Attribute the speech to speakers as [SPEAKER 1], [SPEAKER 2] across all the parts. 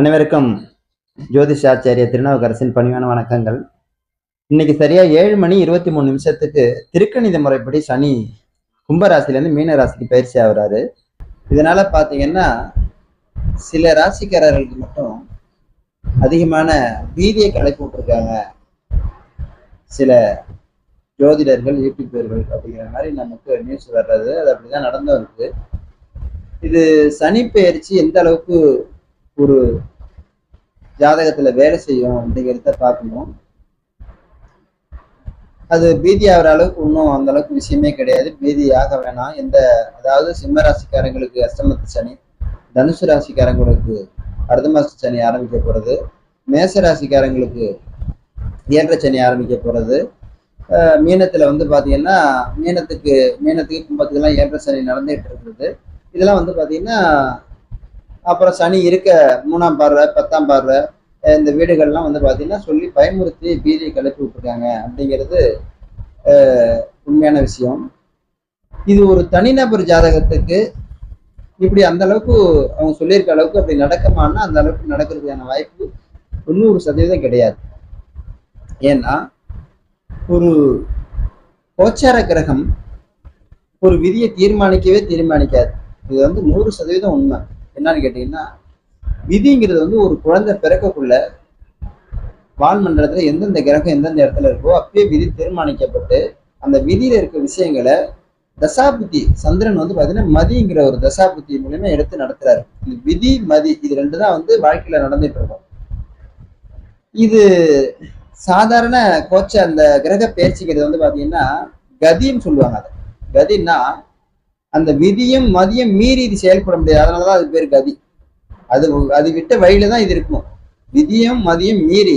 [SPEAKER 1] அனைவருக்கும் ஜோதிஷாச்சாரிய திருநாவுக்கரசின் பணிவான வணக்கங்கள். இன்னைக்கு சரியா 7:23 திருக்கணித முறைப்படி சனி கும்பராசிலேருந்து மீன ராசிக்கு பயிற்சி ஆகுறாரு. இதனால பாத்தீங்கன்னா சில ராசிக்காரர்களுக்கு மட்டும் அதிகமான பீதியை கலப்பி விட்டுருக்காங்க சில ஜோதிடர்கள், யூடியூபர்கள் அப்படிங்கிற மாதிரி நமக்கு நியூஸ் வர்றது. அது அப்படிதான் நடந்து வருது. இது சனி பயிற்சி எந்த அளவுக்கு ஒரு ஜாதகத்துல வேலை செய்யும் அப்படிங்கிறத பார்க்கணும். அது பீதி ஆகிற அளவுக்கு இன்னும் அந்த அளவுக்கு விஷயமே கிடையாது. பீதி ஆக வேணாம். அதாவது சிம்ம ராசிக்காரங்களுக்கு அஷ்டமத்து சனி, தனுசு ராசிக்காரங்களுக்கு அர்த்தமாச சனி ஆரம்பிக்க போறது, மேச ராசிக்காரங்களுக்கு ஏழரை சனி ஆரம்பிக்க போறது, மீனத்துல பாத்தீங்கன்னா மீனத்துக்கு கும்பத்துக்கெல்லாம் ஏழரை சனி நடந்துகிட்டு இருக்குது. இதெல்லாம் பாத்தீங்கன்னா அப்புறம் சனி இருக்க 3ஆம் பார்வை 10ஆம் பார்வை இந்த வீடுகள்லாம் பார்த்தீங்கன்னா சொல்லி பயமுறுத்தி பீதியை கிளப்பி விட்டுருக்காங்க அப்படிங்கிறது உண்மையான விஷயம். இது ஒரு தனிநபர் ஜாதகத்துக்கு இப்படி அந்த அளவுக்கு அவங்க சொல்லியிருக்க அளவுக்கு அப்படி நடக்குமானா அந்த அளவுக்கு நடக்கிறதுக்கான வாய்ப்பு 90% கிடையாது. ஏன்னா ஒரு கோச்சார கிரகம் ஒரு விதியை தீர்மானிக்காது. இது 100% உண்மை. என்னன்னு கேட்டீங்கன்னா, விதிங்கிறது ஒரு குழந்தை பிறக்கக்குள்ள வான்மண்டலத்துல எந்தெந்த கிரகம் எந்தெந்த இடத்துல இருக்கோ அப்பயே விதி தீர்மானிக்கப்பட்டு அந்த விதியில இருக்க விஷயங்களை தசாபுத்தி சந்திரன் பாத்தீங்கன்னா மதிங்கிற ஒரு தசாபுத்தி மூலமா எடுத்து நடத்துறாரு. விதி மதி இது ரெண்டு தான் வாழ்க்கையில நடந்துட்டு இருக்கும். இது சாதாரண கோச்ச அந்த கிரக பயிற்சிக்கிறது பாத்தீங்கன்னா கதின்னு சொல்லுவாங்க. அதை கதின்னா அந்த விதியும் மதியம் மீறி இது செயல்பட முடியாது. அதனாலதான் அது பேர் கதி. அது விட்ட வழியில தான் இது இருக்கும். விதியும் மதியம் மீறி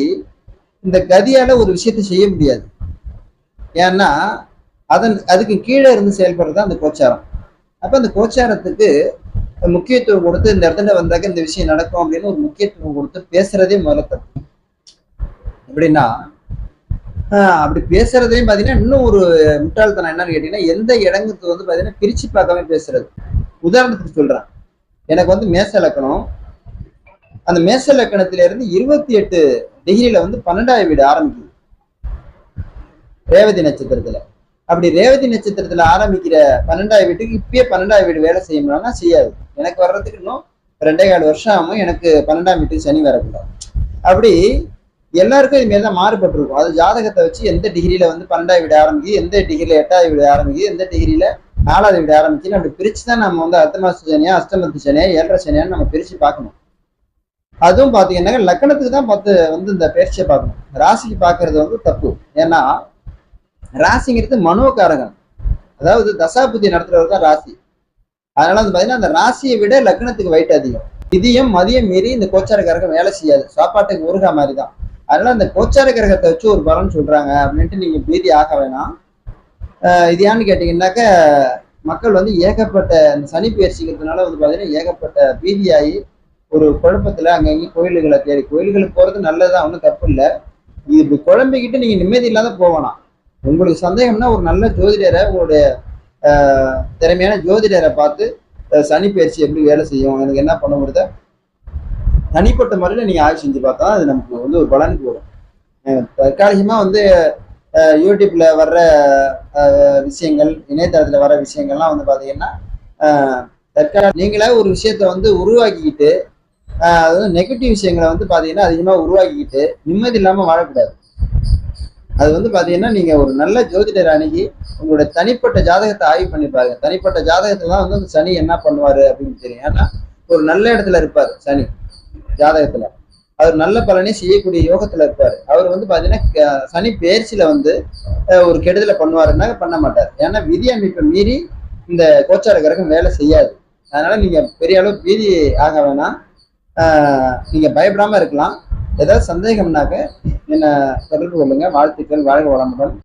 [SPEAKER 1] இந்த கதியால ஒரு விஷயத்தை செய்ய முடியாது. ஏன்னா அதுக்கு கீழே இருந்து செயல்படுறது அந்த கோச்சாரம். அப்ப அந்த கோச்சாரத்துக்கு முக்கியத்துவம் கொடுத்து இந்த இடத்துல வந்தாக்க இந்த விஷயம் நடக்கும் அப்படின்னு ஒரு முக்கியத்துவம் கொடுத்து பேசுறதே முதல்ல தப்பு. எப்படின்னா அப்படி பேசுறதையும் பாத்தீங்கன்னா இன்னும் ஒரு முட்டாள்தனம் என்னன்னு கேட்டீங்கன்னா, எந்த இடங்குக்கு பாத்தீங்கன்னா பிரிச்சு பார்க்காம பேசுறது. உதாரணத்துக்கு சொல்றேன், எனக்கு மேச லக்கணம். அந்த மேச லக்கணத்துல இருந்து 28 டிகிரில 12ஆவது வீடு ஆரம்பிக்குது ரேவதி நட்சத்திரத்துல. அப்படி ரேவதி நட்சத்திரத்துல ஆரம்பிக்கிற 12ஆவது வீட்டுக்கு இப்பயே 12ஆவது வீடு வேலை செய்யணும்னா செய்யாது. எனக்கு வர்றதுக்கு இன்னும் 2.25 வருஷம் ஆகும். எனக்கு 12ஆம் வீட்டுக்கு சனி வரக்கூடாது. அப்படி எல்லாருக்கும் இது மேல தான் மாறுபட்டிருக்கும். அது ஜாதகத்தை வச்சு எந்த டிகிரியில 12ஆவது வீடு ஆரம்பிக்குது, எந்த டிகிரியில 8ஆவது வீடு ஆரம்பிக்குது, எந்த டிகிரியில 4ஆவது வீடு ஆரம்பிக்குதுன்னு அப்படி பிரிச்சுதான் நம்ம அர்த்தமாச சனியா, அஷ்டமத்து சனியா, ஏழரை சனியான்னு நம்ம பிரிச்சு பார்க்கணும். அதுவும் பாத்தீங்கன்னா லக்கணத்துக்கு தான் பார்த்து இந்த பயிற்சியை பார்க்கணும். ராசிக்கு பார்க்கறது தப்பு. ஏன்னா ராசிங்கிறது மனோகாரகன். அதாவது தசாபுத்தி நடத்துறவர் தான் ராசி. அதனால பாத்தீங்கன்னா அந்த ராசியை விட லக்கணத்துக்கு வைட் அதிகம். விதியும் மதியம் மீறி இந்த கோச்சார கிரகம் வேலை செய்யாது. சாப்பாட்டுக்கு ஊறுகா மாதிரி தான். அதனால அந்த கோச்சார கிரகத்தை வச்சு ஒரு பலன் சொல்றாங்க அப்படின்ட்டு நீங்க பீதி ஆக வேணாம். இது ஏன்னு கேட்டீங்கன்னாக்க மக்கள் ஏகப்பட்ட அந்த சனி பயிற்சிக்கிறதுனால பாத்தீங்கன்னா ஏகப்பட்ட பீதியாகி ஒரு குழப்பத்துல அங்கங்கேயும் கோயில்களை தேடி, கோயில்களுக்கு போறது நல்லதுதான், ஒன்றும் தப்பு இல்லை. இது இப்படி குழம்பிக்கிட்டு நீங்க நிம்மதி இல்லாத போகலாம். உங்களுக்கு சந்தேகம்னா ஒரு நல்ல ஜோதிடரை, உங்களுடைய திறமையான ஜோதிடரை பார்த்து சனி பயிற்சி எப்படி வேலை செய்யும், எனக்கு என்ன பண்ண முடியுத தனிப்பட்ட முறையில நீங்க ஆய்வு செஞ்சு பார்த்தா அது நமக்கு ஒரு பலனுக்கு வரும். தற்காலிகமா யூடியூப்ல வர்ற விஷயங்கள், இணையதளத்துல வர்ற விஷயங்கள்லாம் பாத்தீங்கன்னா நீங்களே ஒரு விஷயத்த உருவாக்கிக்கிட்டு நெகட்டிவ் விஷயங்களை பாத்தீங்கன்னா அதிகமா உருவாக்கிக்கிட்டு நிம்மதி இல்லாம வாழக்கூடாது. அது பாத்தீங்கன்னா நீங்க ஒரு நல்ல ஜோதிடர் அணுகி உங்களோட தனிப்பட்ட ஜாதகத்தை ஆய்வு பண்ணிப்பாங்க. தனிப்பட்ட ஜாதகத்துல தான் சனி என்ன பண்ணுவாரு அப்படின்னு தெரியும். ஏன்னா ஒரு நல்ல இடத்துல இருப்பாரு சனி ஜாதகத்துல. அவர் நல்ல பலனை செய்யக்கூடிய யோகத்துல இருப்பாரு. அவர் பாத்தீங்கன்னா சனி பயிற்சியில ஒரு கெடுதலை பண்ணுவாருன்னா பண்ண மாட்டார். ஏன்னா விதி அமைப்பை மீறி இந்த கோச்சார கிரகம் வேலை செய்யாது. அதனால நீங்க பெரிய அளவு பீதி ஆக வேணாம். நீங்க பயப்படாம இருக்கலாம். ஏதாவது சந்தேகம்னாக்க என்ன தொடர்பு கொள்ளுங்க. வாழ்த்துக்கள். வாழ்க வளமுடன்.